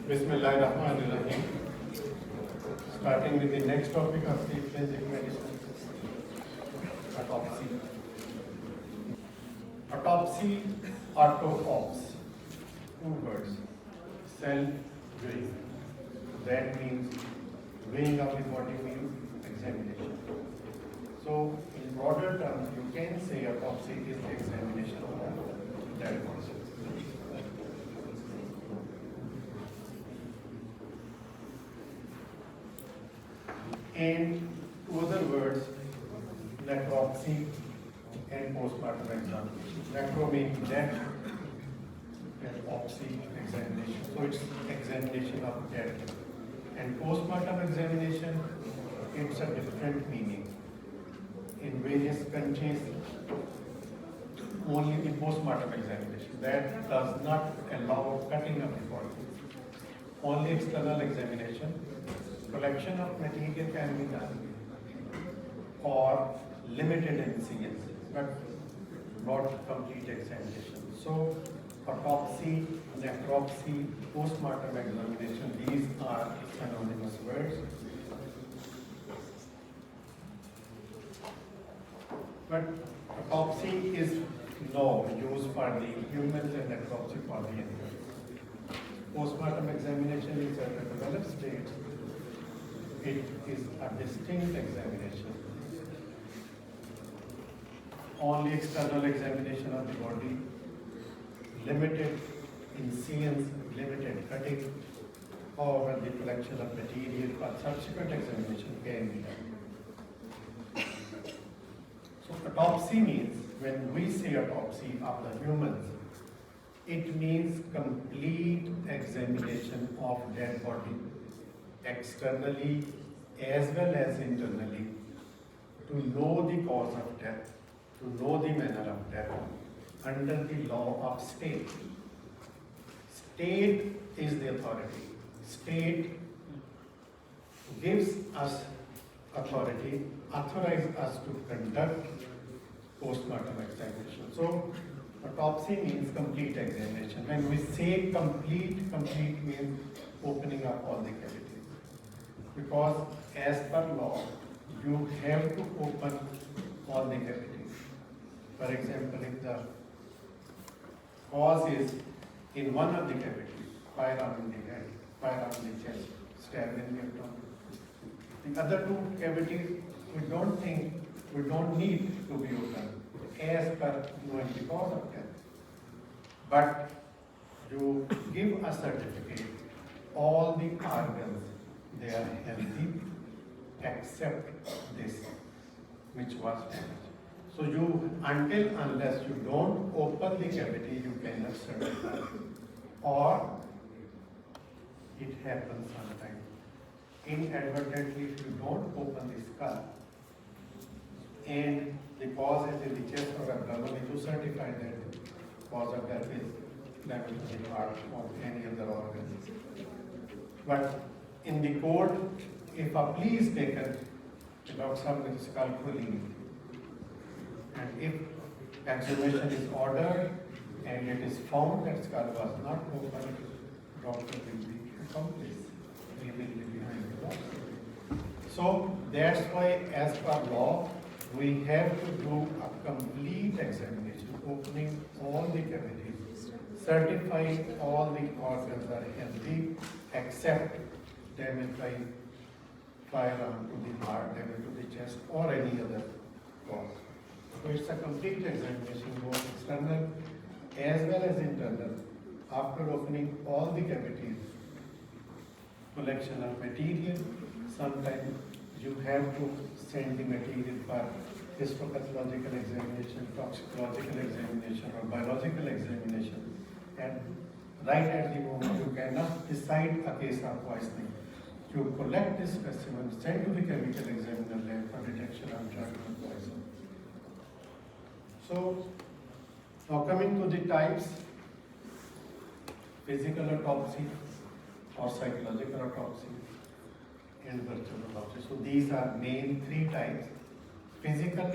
Bismillahirrahmanirrahim. Starting with the next topic of the forensic medicine, autopsy. Autopsy, autopsy, two words, self-weighing. That means weighing of the body means examination. So in broader terms, you can say autopsy is the examination of the dead body. And two other words, necropsy and postmortem examination. Necro means death, and opsy, examination. So it's examination of death. And postmortem examination, it's a different meaning. In various countries, only the postmortem examination. That does not allow cutting of the body. Only external examination. Collection of material can be done or limited in science, but not complete examination. So autopsy, necropsy, postmortem examination, these are synonymous words. But autopsy is now used for the humans and necropsy for the animals. Postmortem examination is at a developed stage. It is a distinct examination. Only external examination of the body, limited in science, limited cutting. However, the collection of material for subsequent examination can be done. So autopsy means, when we say autopsy of the humans, it means complete examination of dead body, externally as well as internally, to know the cause of death, to know the manner of death, under the law of state. State is the authority. State gives us authority, authorizes us to conduct postmortem examination. So autopsy means complete examination. When we say complete means opening up all the cavities. Because as per law, you have to open all the cavities. For example, if the cause is in one of the cavities, firearm in the head, firearm in the chest, stab in the abdomen. The other two cavities, we don't need to be opened as per knowing the cause of death. But you give a certificate, all the organs, they are healthy except this, which was damaged. So unless you don't open the cavity, you cannot certify. Or it happens sometimes. Inadvertently, if you don't open the skull and the cause is in the chest or abdomen, you certify that the cause of death is damage to the heart or any other organ. But in the court, if a plea is taken, the doctor will skull pulling. And if exhumation is ordered and it is found that skull was not opened, doctor will be accomplice. He will be behind the doctor. So that's why, as per law, we have to do a complete examination, opening all the cavities, certifying all the organs are healthy, except damage by firearm to the heart, damage to the chest, or any other cause. So it's a complete examination, both external as well as internal. After opening all the cavities, collection of material, sometimes you have to send the material for histopathological examination, toxicological examination, or biological examination. And right at the moment, you cannot decide a case of poisoning. You collect this specimen, send to the chemical examiner lab for detection of drug or poison. So, now coming to the types, physical autopsy or psychological autopsy and virtual autopsy. So these are main three types. Physical,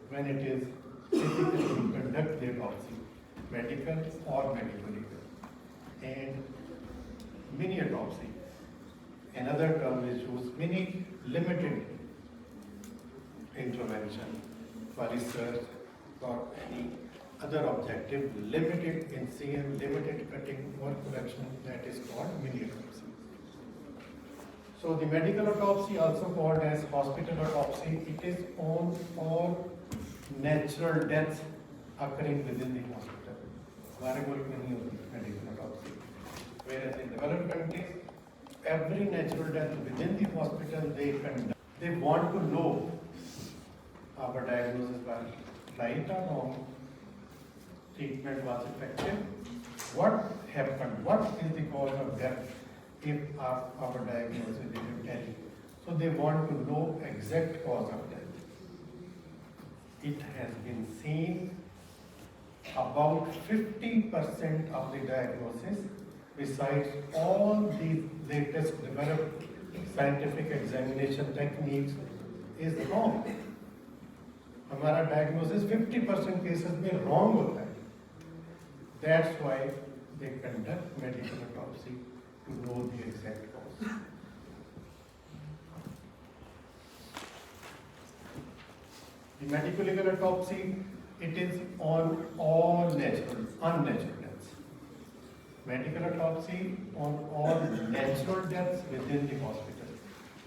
when it is physically you conduct the autopsy, medical or medical legal. And mini autopsy. Another term is used, mini limited intervention for research or any other objective, limited in CM, limited cutting or correction, that is called mini autopsy. So the medical autopsy, also called as hospital autopsy, it is on all natural deaths occurring within the hospital. हमारे मुल्क में नहीं होती medical autopsy. Whereas in developed countries, every natural death within the hospital they conduct. They want to know our diagnosis was right or wrong, treatment was effective, what happened, what is the cause of death if our diagnosis is intelligent. So they want to know exact cause of death. It has been seen about 50% of the diagnosis, besides all the latest developed scientific examination techniques, is wrong. हमारा diagnosis 50% cases में wrong होता है. That's why they conduct medical autopsy to know the exact cause. The medical legal autopsy, it is on all unnatural deaths. Medical autopsy on all natural deaths within the hospital.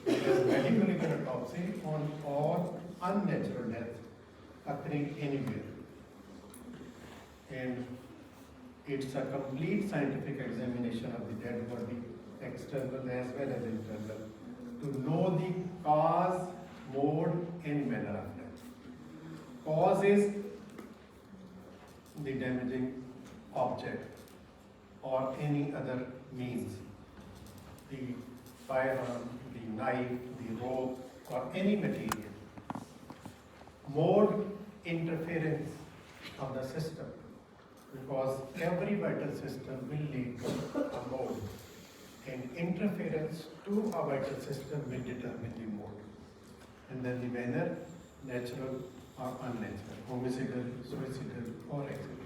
Whereas medical legal autopsy on all unnatural deaths occurring anywhere. And it's a complete scientific examination of the dead body, external as well as internal, to know the cause, mode, and manner of death. Cause is the damaging object or any other means, the firearm, the knife, the rope, or any material. Mode, interference of the system, because every vital system will lead to a mode, and interference to a vital system will determine the mode. And then the manner, natural or unnatural, homicidal, suicidal, or accidental.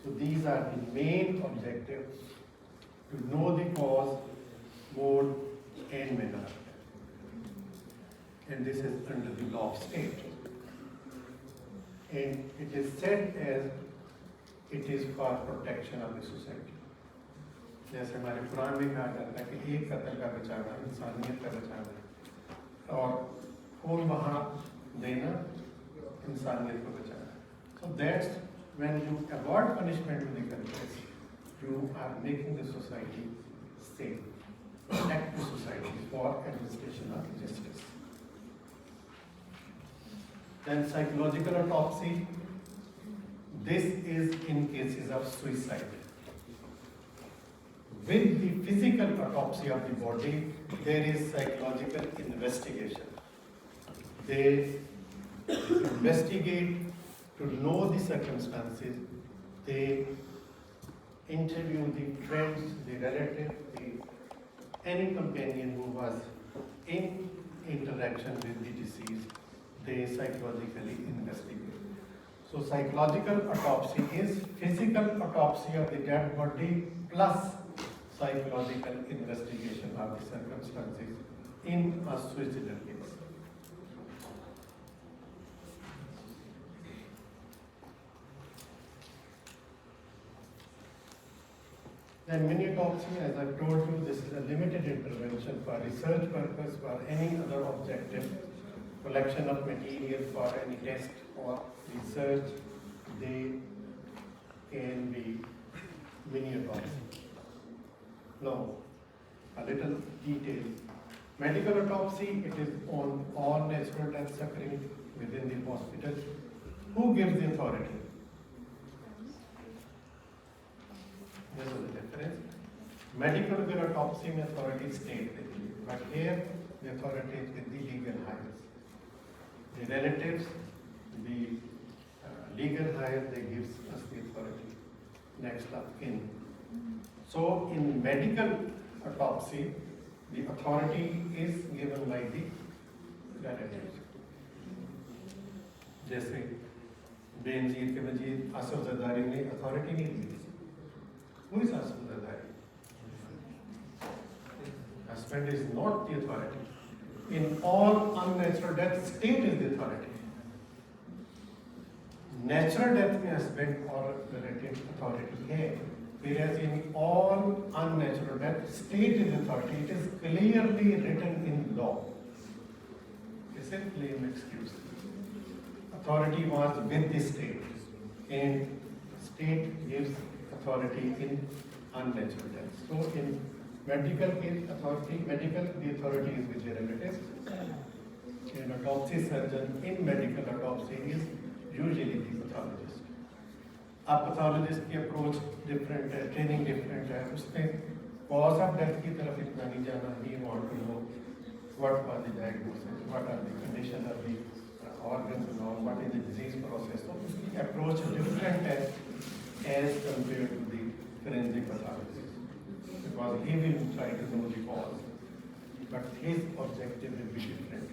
So these are the main objectives: to know the cause, mode, and manner of death. And this is under the law of state. And it is said as it is for protection of the society. जैसे हमारे कुरान में कहा जाता है कि एक कत्ल का बचाना इंसानियत का बचाना और खून बहा देना इंसानियत को बचाना. So that's when you avoid punishment to the culprits, you are making the society safe, protect the society for administration of justice. Then psychological autopsy. This is in cases of suicide. With the physical autopsy of the body, there is psychological investigation. They investigate to know the circumstances. They interview the friends, the relatives, any companion who was in interaction with the deceased. They psychologically investigate. So psychological autopsy is physical autopsy of the dead body plus psychological investigation of the circumstances in a suicidal case. Then mini autopsy, as I've told you, this is a limited intervention for research purpose, for any other objective, collection of material for any test or research. They can be mini autopsy. Now, a little detail. Medical autopsy, it is on all natural deaths occurring within the hospital. Who gives the authority? This is the difference. Medical autopsy authority is state, but here the authority is with the legal hires. The relatives, the legal hire, they gives us the authority. Next of kin. So in medical autopsy, the authority is given by the relatives. जैसे बेनजीर के वजीर असफ जरदारी ने authority नहीं दी. Who is Asaf Zardari? husband is not the authority. In all unnatural death, state is the authority. Natural death में husband और relative authority है, whereas in all unnatural death, state is authority. It is clearly written in law. It's a plain excuse. Authority was with the state, and state gives authority in unnatural death. So in medical case, the authority is with the relative. And autopsy surgeon in medical autopsy is usually the pathologist. अब pathologist की approach different है, training different है, उसमें cause of death की तरफ इतना नहीं जाना. He want to know what was the diagnosis, what are the condition of the organs and all, what is the disease process. So उसकी अप्रोच डिफरेंट है as compared to the forensic pathologist, because he will try to know the cause, but his objective will be different.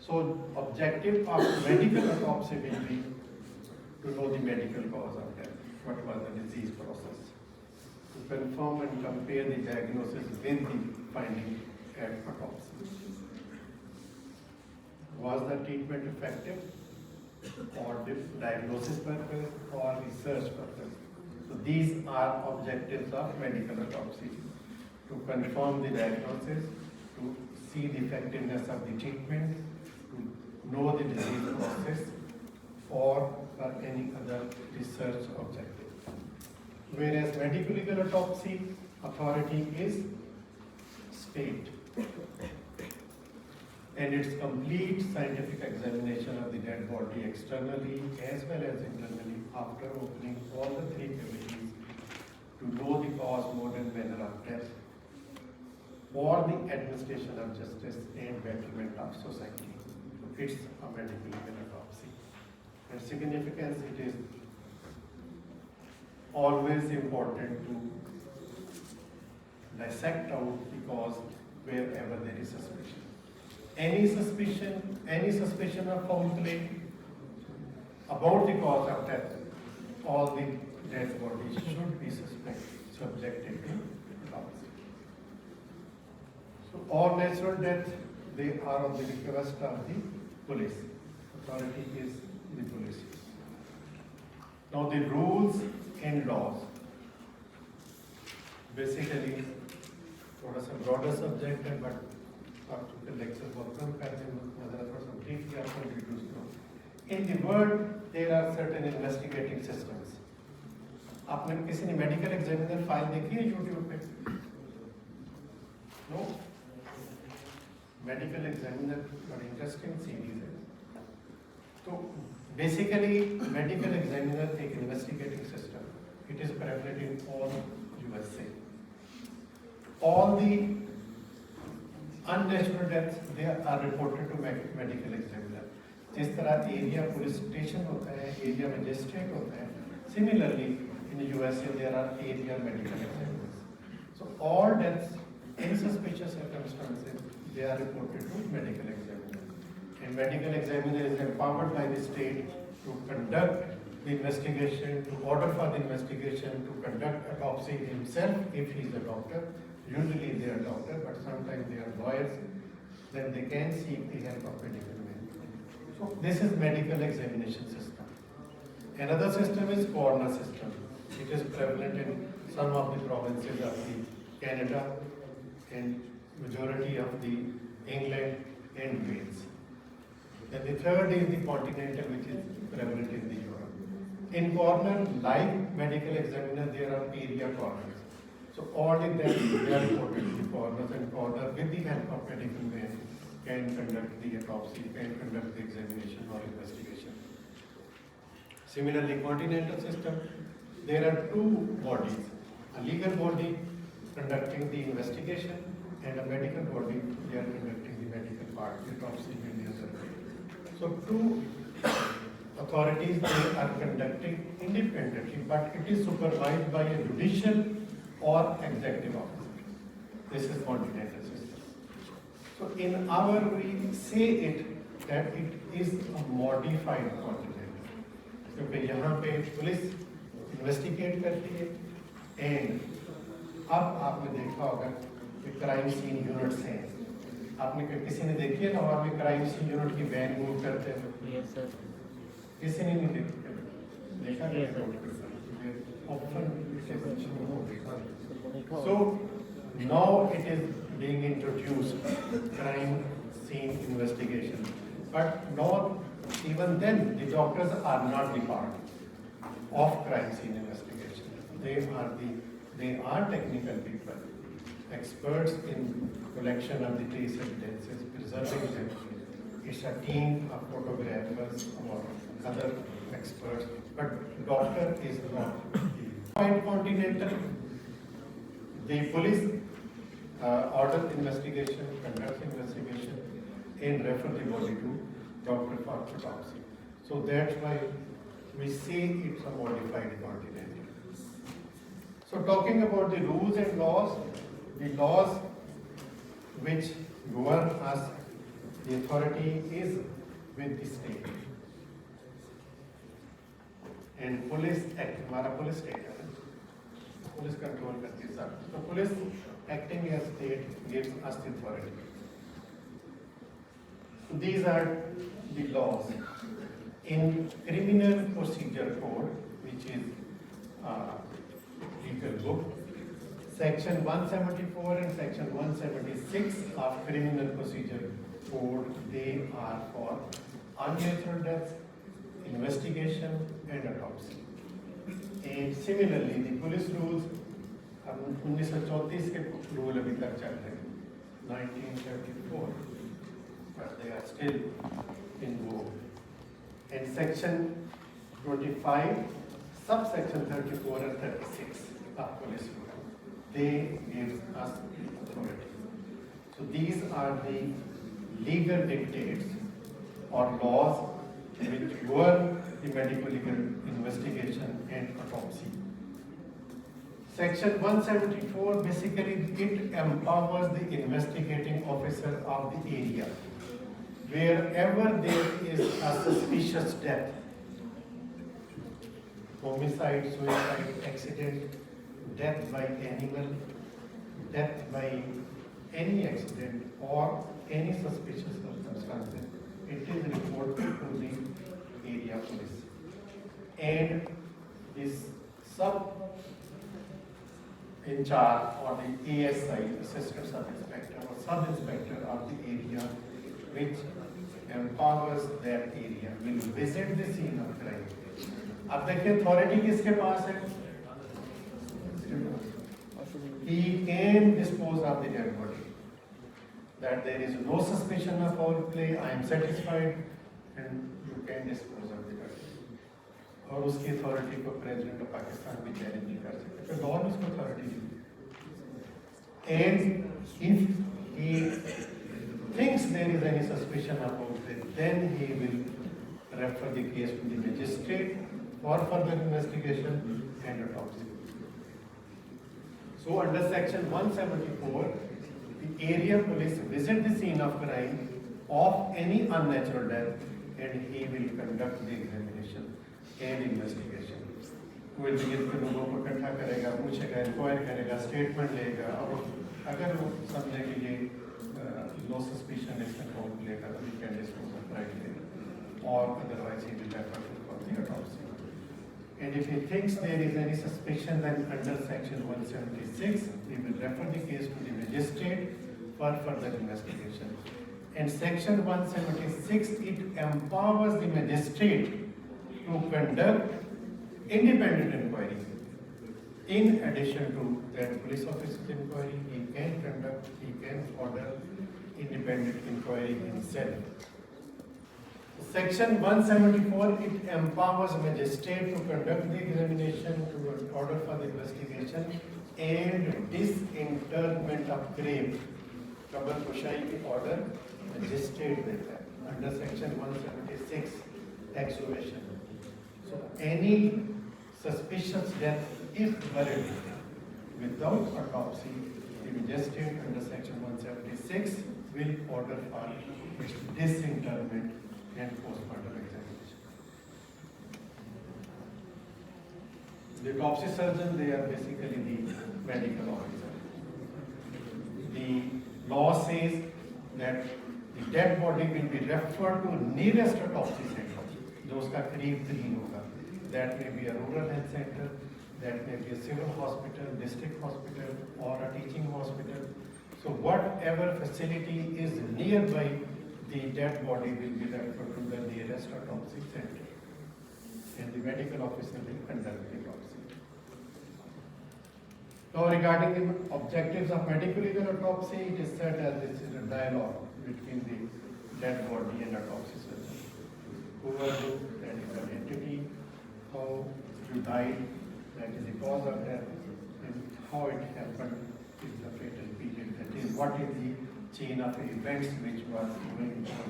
So objective of medical autopsy will be to know the medical cause of death, what was the disease process, to confirm and compare the diagnosis with the finding at autopsy. Was the treatment effective or diagnosis purpose or research purpose? So these are objectives of medical autopsy: to confirm the diagnosis, to see the effectiveness of the treatment, to know the disease process, or for any other research objective. Whereas medical legal autopsy authority is state, and its complete scientific examination of the dead body externally as well as internally after opening all the three cavities to know the cause, mode and manner of death for the administration of justice and betterment of society. It's a medical legal autopsy. And significance, it is always important to dissect out the cause wherever there is suspicion. Any suspicion of foul play about the cause of death, all the dead bodies should be subjected to autopsy. So all natural death, they are on the request of the police. Authority is the police. Now the rules and laws. Basically, थोड़ा सा broader subject है, but आपके lecture बहुत कम करते हैं, मज़ा थोड़ा सा briefly आपको introduce करूँ. In the world, there are certain investigating systems. आपने किसी ने medical examiner file देखी है YouTube पे? No? Medical examiner बड़ी interesting series है. तो basically medical examiner एक investigating system. It is prevalent in all USA. All the unnatural deaths, they are reported to medical examiner. जिस तरह एरिया पुलिस स्टेशन होता है, एरिया मजिस्ट्रेट होता है, similarly in the USA there are area medical examiners. So all deaths in suspicious circumstances, they are reported to medical examiner. And medical examiner is empowered by the state to conduct the investigation, to order for the investigation, to conduct autopsy himself if he is a doctor. Usually they are doctor, but sometimes they are lawyers. Then they can seek the help of medical men. So this is medical examination system. Another system is coroner system. It is prevalent in some of the provinces of the Canada and majority of the England and Wales. And the third is the continental, which is prevalent in the Europe. In coroner, like medical examiner, there are area coroners. So all in that, they are reported to the coroners, and coroner, with the help of medical men, can conduct the autopsy, can conduct the examination or investigation. Similarly, continental system, there are two bodies: a legal body conducting the investigation, and a medical body, they are conducting the medical part, the autopsy and the other. So two authorities, they are conducting independently, but it is supervised by a judicial or executive officer. This is continental system. So in our, we say it that it is a modified continental. क्योंकि यहाँ पे police investigate करती है and अब आपने देखा होगा कि क्राइम सीन यूनिट्स हैं, आपने किसी ने देखी है लाहौर में क्राइम सीन यूनिट की वैन मूव करते हैं? Yes sir. किसी ने नहीं देखी, देखा नहीं? So now it is being introduced crime scene investigation, but not even then the doctors are not the part of crime scene investigation. They are technical people, experts in collection of the trace evidences, preserving them. It's a team of photographers or other experts, but doctor is not. Point Continental, the police order investigation, conducts investigation, and refer the body to doctor for autopsy. So that's why we say it's a modified continental. So talking about the rules and laws, the laws which govern us, the authority is with the state. And police act, हमारा police state है, police control करती है सब. So police acting as state gives us the authority. So these are the laws. In criminal procedure code, which is legal book, section 174 and section 176 of criminal procedure code, they are for unnatural deaths, investigation and autopsy. And similarly, the police rules, 1934 के rule अभी तक चल रहे हैं, 1934, but they are still in vogue. And section 25, subsection 34 and 36 of police rule, they give us authority. So these are the legal dictates or laws which govern the medical legal investigation and autopsy. Section 174, basically it empowers the investigating officer of the area. Wherever there is a suspicious death, homicide, suicide, accident, death by animal, death by any accident or any suspicious circumstances, it is reported to the area police. And this sub in charge or the ASI, assistant sub-inspector or sub-inspector of the area, which empowers that area, will visit the scene of crime. अब देखिए authority किसके पास है? He can dispose of the dead body. That there is no suspicion of foul play, I am satisfied, and you can dispose of the body. और उसकी authority को president of Pakistan भी challenge नहीं कर सकते, तो law ने उसको authority the. And if he thinks there is any suspicion of foul play, then he will refer the case to the magistrate for further investigation and autopsy. So under section 174, the area police visit the scene of crime of any unnatural death and he will conduct the examination and investigation. वो visit के लोगों को इकट्ठा करेगा, पूछेगा, inquire करेगा, statement लेगा और अगर वो समझे कि ये नो सस्पिशन इसमें फोल लेगा तो he can dispose of right लेगा और otherwise he will refer to for the autopsy. And if he thinks there is any suspicion, then under section 176, he will refer the case to the magistrate for further investigation. And section 176, it empowers the magistrate to conduct independent inquiry. In addition to that police officer's inquiry, he can order independent inquiry himself. Section 174, it empowers magistrate to conduct the examination, to order for the investigation and disinterment of grave. Kabul Kushai ki order magistrate देता है under section 176 exhumation. So any suspicious death, if buried without autopsy, the magistrate under section 176 will order for its disinterment and postmortem examination. The autopsy surgeon, they are basically the medical officer. The law says that the dead body will be referred to nearest autopsy center, जो उसका करीब तरीन होगा. That may be a rural health center, that may be a civil hospital, district hospital, or a teaching hospital. So whatever facility is nearby, the dead body will be referred to the nearest autopsy center. And the medical officer will conduct the autopsy. Now regarding the objectives of medical legal autopsy, it is said that this is a dialogue between the dead body and autopsy surgeon. Who are you, that is identity, how you died, that is the cause of death, and how it happened is the fatal period. That is, what is the chain of events which was going on,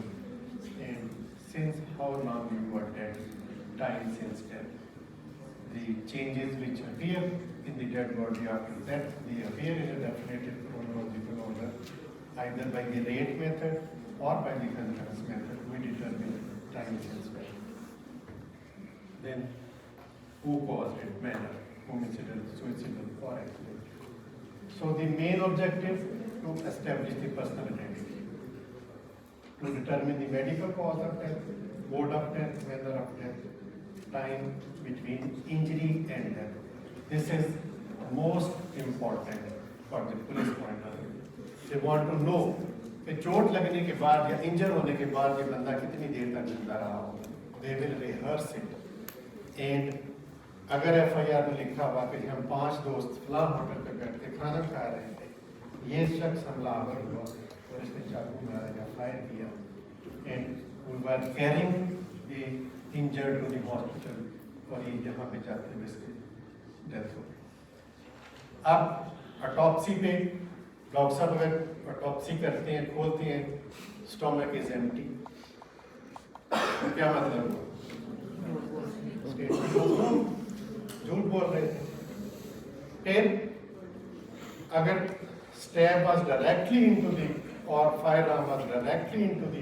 and since how long you were dead, time since death. The changes which appear in the dead body after death, they appear in a definitive chronological order, either by the rate method or by the concurrence method. We determine time since death. Then, who caused it, manner, homicidal, suicidal, or accident. So the main objective to establish the personal identity, to determine the medical cause of death, mode of death, manner of death, time between injury and death. This is most important for the police point of view. They want to know कि चोट लगने के बाद या इंजर होने के बाद ये बंदा कितनी देर तक जिंदा रहा होगा. They will rehearse it. And अगर FIR में लिखा हुआ कि हम 5 दोस्त फलां होटल पे बैठ के खाना खा रहे थे, ये शख्स हमलावर हुआ और इसने चाकू मारा या फायर किया, and we were carrying the injured to the hospital और ये यहाँ पे जाते हुए इसकी डेथ हो. अब ऑटोप्सी पे डॉक्टर साहब अगर ऑटोप्सी करते हैं, खोलते हैं, स्टोमक इज एम्प्टी, तो क्या मतलब हुआ? झूठ बोल रहे थे. फिर अगर stab was directly into the और firearm was directly into the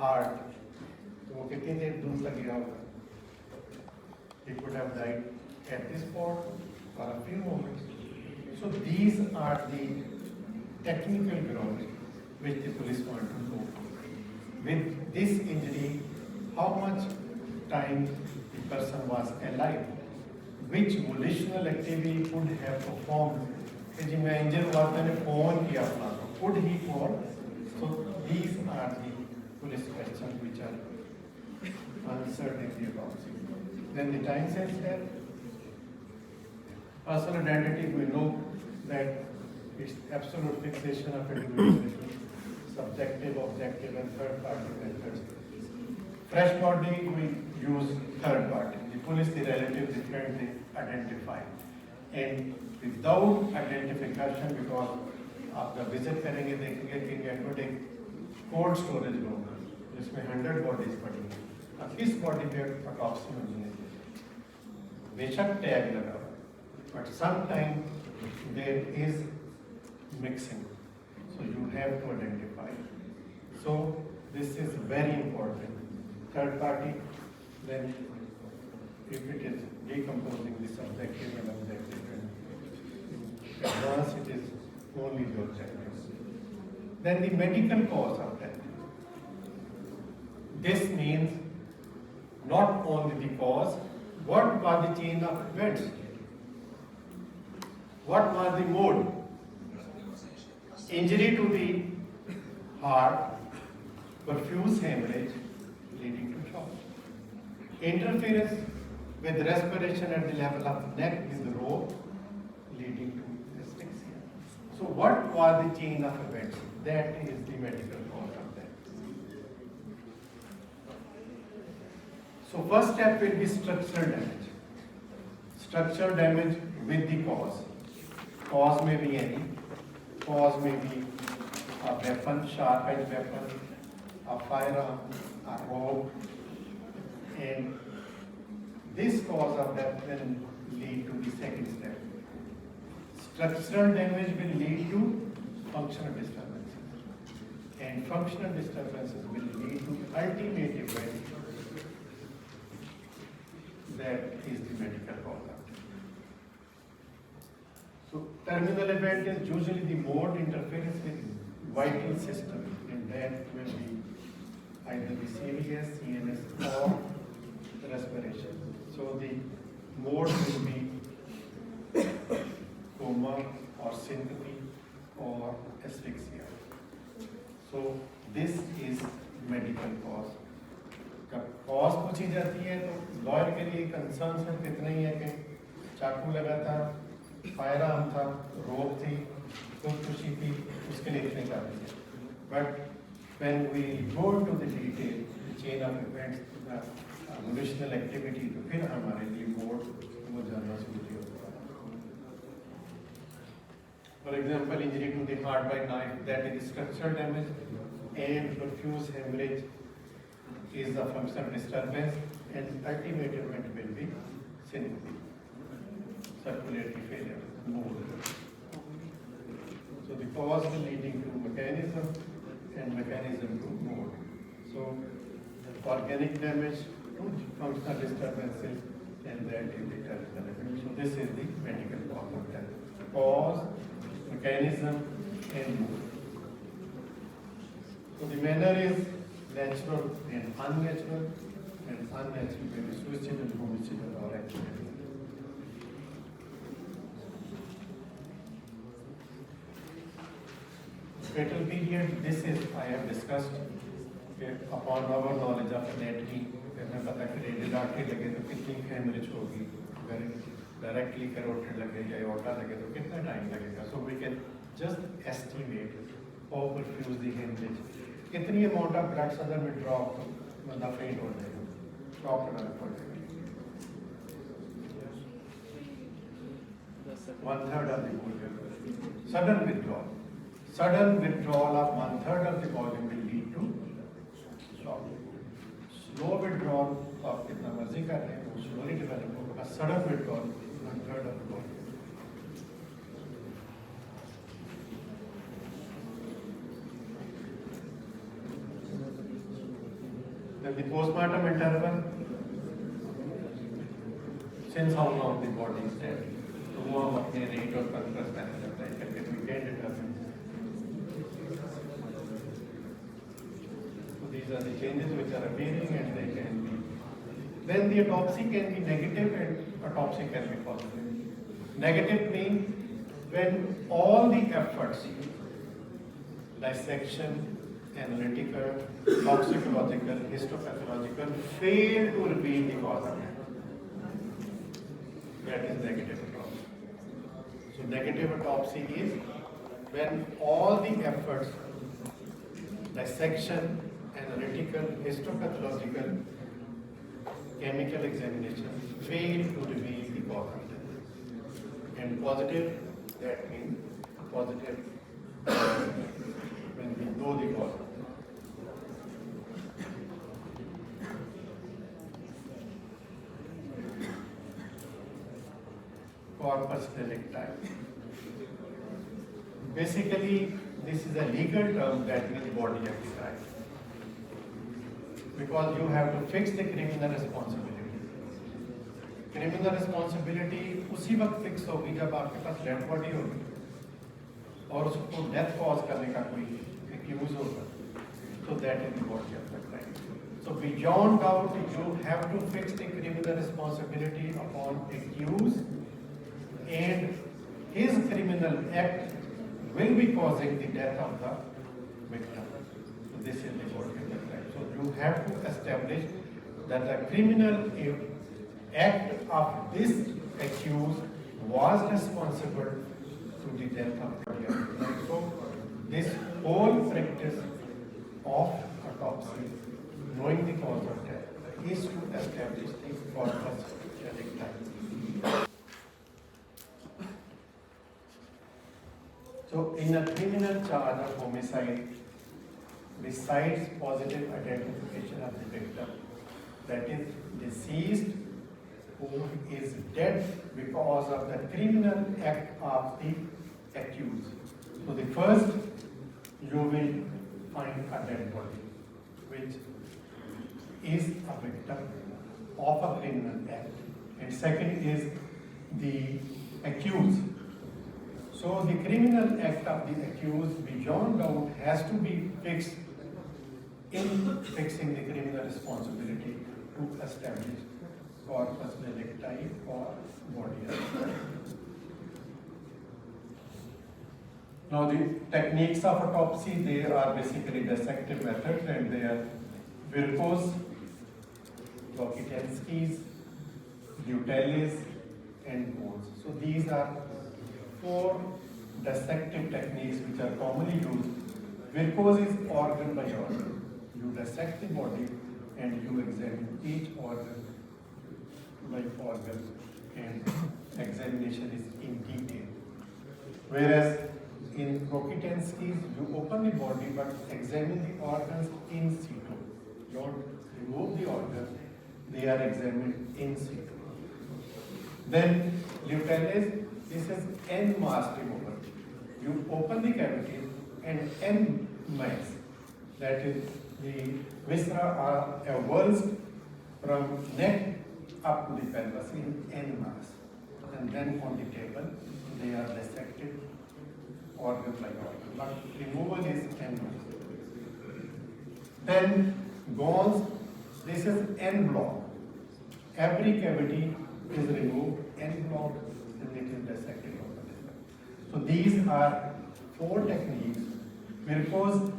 heart, तो वो कितनी देर दूर लग गया होगा? He could have died at this spot for a few moments. So these are the technical grounds which the police want to know. With this injury, how much time the person was alive, which volitional activity could have performed. कि जी मैं इंजर हुआ, मैंने phone किया अपना, could he call? So these are the police questions which are answered in the autopsy. Then the time since death, personal identity, we know that it's absolute fixation of individuality, subjective, objective, and third party methods. Fresh body, we use third party. The police, the relative, the friend, they identify. And without identification, because आप जब visit करेंगे देखेंगे कि gate एक cold storage room है जिसमें 100 bodies पड़ी हैं. अब इस बॉडी पे ऑटोप्सी होनी है, बेशक टैग लगा, but sometime there is mixing, so you have to identify. So this is very important. Third party, then if it is decomposing the subjective and objective, and advance it is only the objective. Then the medical cause of death. This means not only the cause, what was the chain of events? What was the mode? Injury to the heart, profuse hemorrhage leading to shock. Interference with respiration at the level of neck with the rope leading to asphyxia. So what was the chain of events? That is the medical cause of death. So first step will be structural damage. Structural damage with the cause. Cause may be any. Cause may be a weapon, sharp-edged weapon, a firearm, a rope, and this cause of death will lead to the second step. Structural damage will lead to functional disturbances, and functional disturbances will lead to ultimate event that is the medical cause of death. Terminal event is usually the mode interferes with vital system, and that will be either the CVS, CNS, or respiration. So the mode will be coma or syncope or asphyxia. So this is medical cause. जब cause पूछी जाती है तो lawyer के लिए concern सिर्फ इतना ही है कि चाकू लगा था, फायर आर्म था, रोप थी, खुदकुशी थी, उसके लिए इतने काफी है. But when we go to the detail, the chain of events, the emotional activity, तो फिर हमारे लिए मोड वो जानना जरूरी होता है. For example, injury to the heart by knife, that is structural damage, and profuse hemorrhage is a functional disturbance, and ultimate event will be syncope, circulatory failure, mood. So the cause leading to mechanism and mechanism to mode. So organic damage, functional disturbances, and that is the terminal event. So this is the medical cause of death. Cause, mechanism, and mode. So the manner is natural and unnatural, and unnatural will be suicidal, homicidal, or accidental. Fatal period, this is I have discussed upon our knowledge of anatomy. हमें पता है कि radial artery लगे तो कितनी haemorrhage होगी, अगर directly carotid लगे या एओर्टा लगे तो कितना टाइम लगेगा. So we can just estimate how perfuse the hemorrhage, कितनी अमाउंट ऑफ ब्लड सदर में ड्रॉप तो बंदा फेंट हो जाएगा, ड्रॉप करना पड़ेगा. 1/3 of the volume. Sudden withdrawal. Sudden withdrawal of 1/3 of the volume will lead to shock. Slow withdrawal of कितना मर्जी कर रहे हैं वो slowly develop होगा. Sudden withdrawal 1/3 of the volume. Then the postmortem interval, since how long the body is dead, तो वो हम अपने rate और contrast पैनल अप्लाई करके we can determine. So these are the changes which are appearing, and they can be. Then the autopsy can be negative and autopsy can be positive. Negative means when all the efforts, dissection, analytical, toxicological, histopathological, fail to reveal the cause of death. That is negative autopsy. So negative autopsy is when all the efforts, dissection, analytical, histopathological, chemical examination fail to reveal the cause of death. And positive, that means positive when we know the cause of death. Corpus delicti. Basically, this is a legal term that means body of the crime. Because you have to fix the criminal responsibility. Criminal responsibility उसी वक्त fix होगी जब आपके पास dead body होगी और उसको death cause करने का कोई एक्यूज होगा. So that is the body of the crime. So beyond doubt, you have to fix the criminal responsibility upon accused, and his criminal act will be causing the death of the victim. So this is the body of the crime. So you have to establish that the criminal act of this accused was responsible to the death of the victim. So this whole practice of autopsy, knowing the cause of death, is to establish the corpus delicti. So in a criminal charge of homicide, besides positive identification of the victim, that is deceased who is dead because of the criminal act of the accused. So the first, you will find a dead body, which is a victim of a criminal act. And second is the accused. So the criminal act of the accused beyond doubt has to be fixed in fixing the criminal responsibility to establish corpus delicti or body arrest. Now the techniques of autopsy, they are basically dissective methods, and they are Virchow, Rokitansky's, Butellis, and Bones. So these are 4 dissective techniques which are commonly used. Virchow is organ by organ. You dissect the body and you examine each organ by organ, and examination is in detail. Whereas in Rokitansky's, you open the body but examine the organs in situ. You don't remove the organs, they are examined in situ. Then Butellis, this is en masse removal. You open the cavity and en masse, that is, the viscera are avulsed from neck up to the pelvis in en masse, and then on the table they are dissected organ by organ. But removal is en masse. Then bones, this is en bloc. Every cavity is removed en bloc and it is dissected over there. So these are 4 techniques. Virchow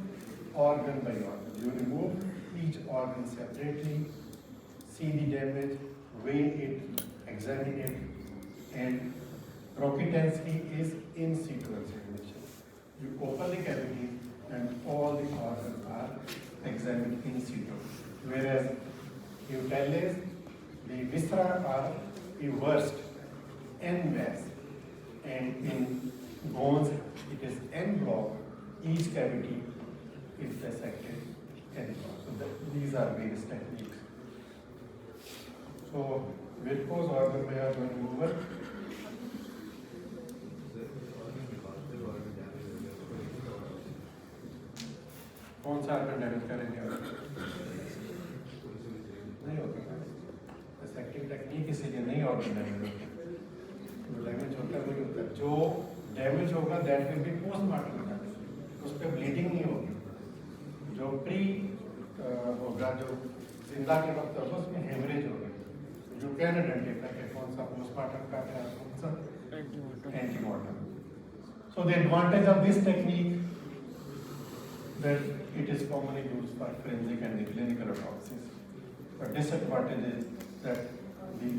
organ by organ. You remove each organ separately, see the damage, weigh it, examine it, and Rokitansky is in situ examination. You open the cavity and all the organs are examined in situ. Whereas Butellis, the viscera are immersed en masse, and in bones it is en bloc. Each cavity is dissected en bloc. So these are various techniques. So Virchow organ by organ removal. कौन सा organ damage करेंगे नहीं होता dissecting technique इसीलिए नहीं organ damage होता जो damage होता है वही होता है जो डैमेज होगा दैट विल बी पोस्टमार्टम का उस पर ब्लीडिंग नहीं होगी जो प्री होगा जो जिंदा के वक्त होगा उसमें हेमरेज होगी यू कैन आइडेंटिफाई कि कौन सा पोस्टमार्टम का है कौन सा antemortem so the advantage of this technique that it is commonly used for forensic and clinical autopsies. But disadvantage is that the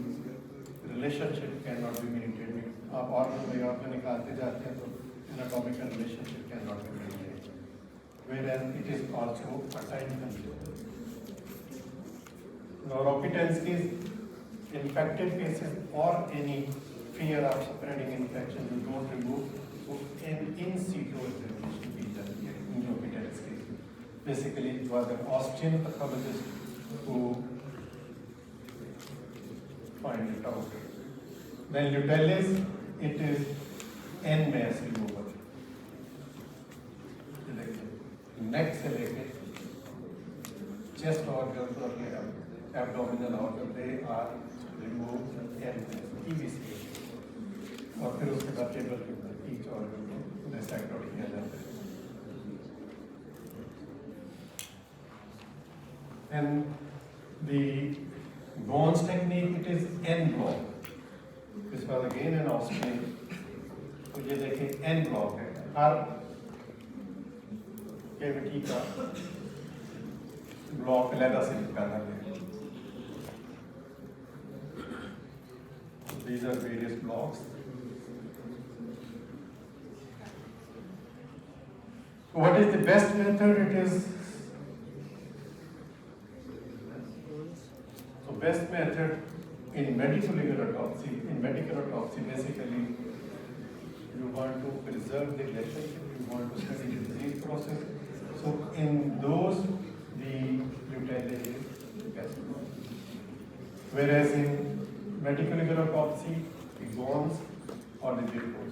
relationship cannot be maintained. आप organ by organ निकालते जाते हैं तो anatomical relationship cannot be maintained. Whereas it is also a time consuming. Now Rokitansky's infected cases or any fear of spreading infection, you don't remove, so an in situ examination is done here in Rokitansky. Basically, it was an Austrian pathologist who find it out. Then Butellis, it is en masse removal. Neck से लेके chest organs और abdominal organs, they are removed en masse, EVC. और फिर उसके बाद table के ऊपर each organ को dissect out किया जाता है. And the bones technique, it is en bloc. This was again an Austrian. तो ये देखें en bloc है. हर कैविटी का ब्लॉक अलग से निकाला गया. These are various blocks. So what is the best method? It is best method in medical legal autopsy. In medical autopsy, basically, you want to preserve the relationship, you want to study the disease process. So in those, the Butellis is best. Whereas in medical legal autopsy, the bones or the Virchow.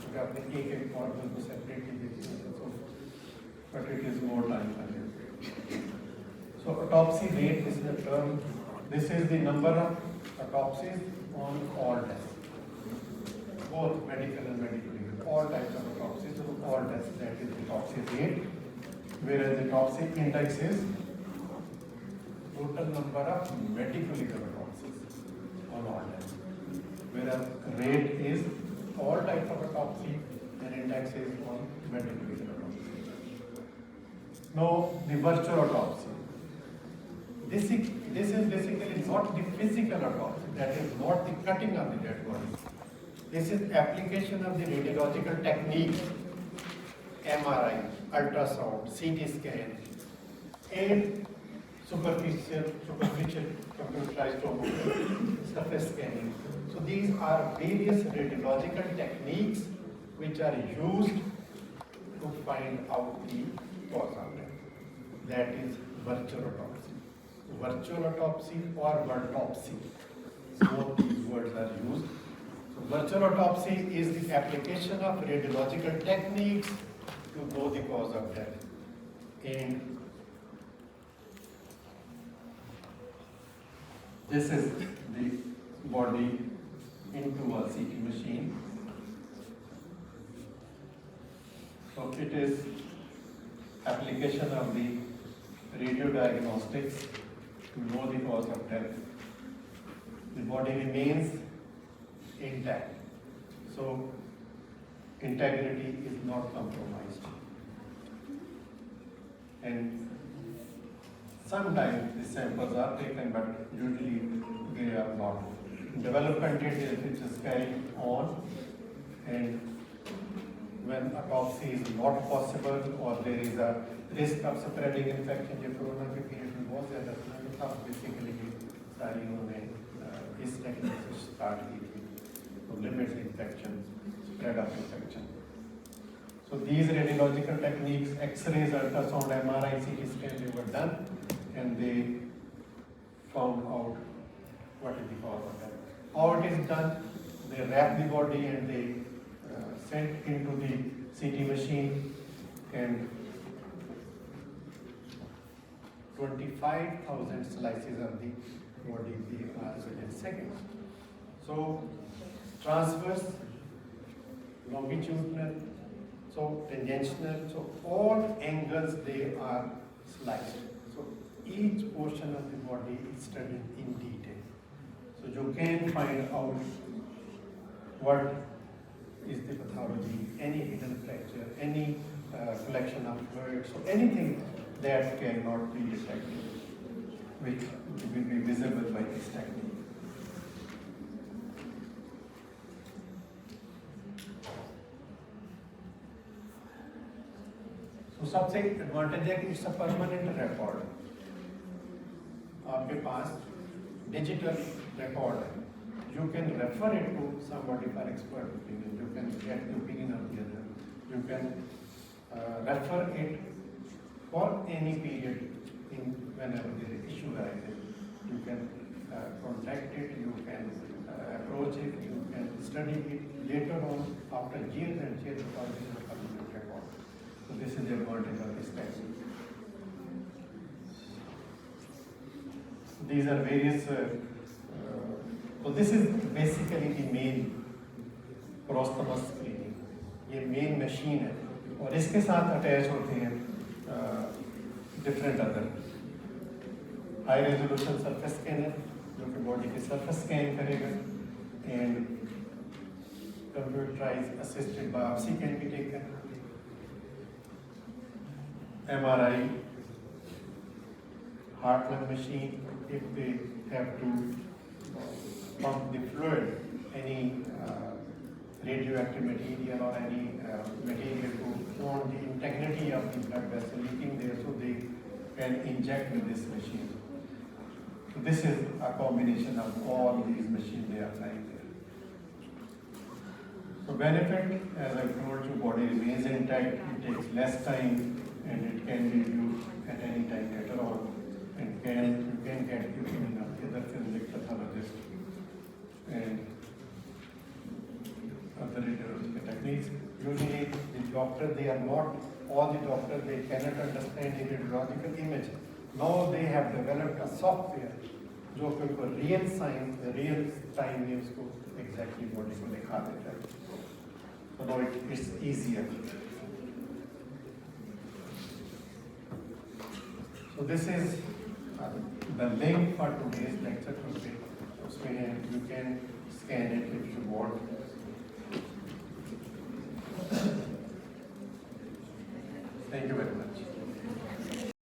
So आपने एक organ को separately देखना है, so but it is more time consuming. So autopsy rate is the term. This is the number of autopsies on all deaths. both medical and medical legal, all types of autopsies, so all tests, that is the autopsy rate, whereas the autopsy index is total number of medical legal autopsies on all tests, whereas rate is all types of autopsy and index is on medical legal autopsy. Now, the virtual autopsy. This is basically not the physical autopsy, that is not the cutting of the dead body. This is application of the radiological techniques, MRI, ultrasound, CT scan, and superficial computerized tomography, surface scanning. So these are various radiological techniques which are used to find out the cause of death. That is virtual autopsy. Virtual autopsy or virtopsy. Both these words are used. So virtual autopsy is the application of radiological techniques to know the cause of death. And this is the body into a CT machine. So it is application of the radiodiagnostics to know the cause of death. The body remains intact. So integrity is not compromised. And sometimes the samples are taken, but usually they are not. In developed countries, it is carried on, and when autopsy is not possible or there is a risk of spreading infection, जो corona के period में बहुत ज़्यादा था, basically सारी उन्होंने इस technique से स्टार्ट की थी to limit infection, spread of infection. So these radiological techniques, X-rays, ultrasound, MRI, CT scan, they were done, and they found out what is the cause of death. How it is done? They wrap the body and they send into the CT machine, and 25,000 slices of the body they are within seconds. So transverse, longitudinal, so tangential, so all angles they are sliced. So each portion of the body is studied in detail. So you can find out what is the pathology, any hidden fracture, any collection of fluid, so anything that cannot be detected, which will be visible by this technique. तो सबसे advantage है कि it's a permanent record, आपके पास digital record है. You can refer it to somebody for expert opinion. You can get the opinion of the other. You can refer it for any period in whenever the issue arises. You can contact it. You can approach it. You can study it later on after years and years because this is a permanent record. So this is the advantage of this technique. These are various. So this is basically the main prosthesis screening. ये main machine है और इसके साथ attach होते हैं different other high resolution surface scanner जो कि body के सरफेस स्कैन करेगा, and computerise assisted biopsy can be taken, MRI, heart lung machine if they have to pump the fluid, any radioactive material or any material to form the integrity of the blood vessel leaking there, so they can inject with this machine. So this is a combination of all these machines they are lying there. So benefit, as I told you, body remains intact, it takes less time, and it can be used at any time later on, and you can get the opinion of the other forensic pathologist and other radiological techniques. Usually the doctor, they are not, all the doctors, they cannot understand the radiological image. Now they have developed a software जो कि उनको real time में उसको exactly body को दिखा देता है. So now it's easier. So this is the link for today's lecture today. So you can scan it if you want.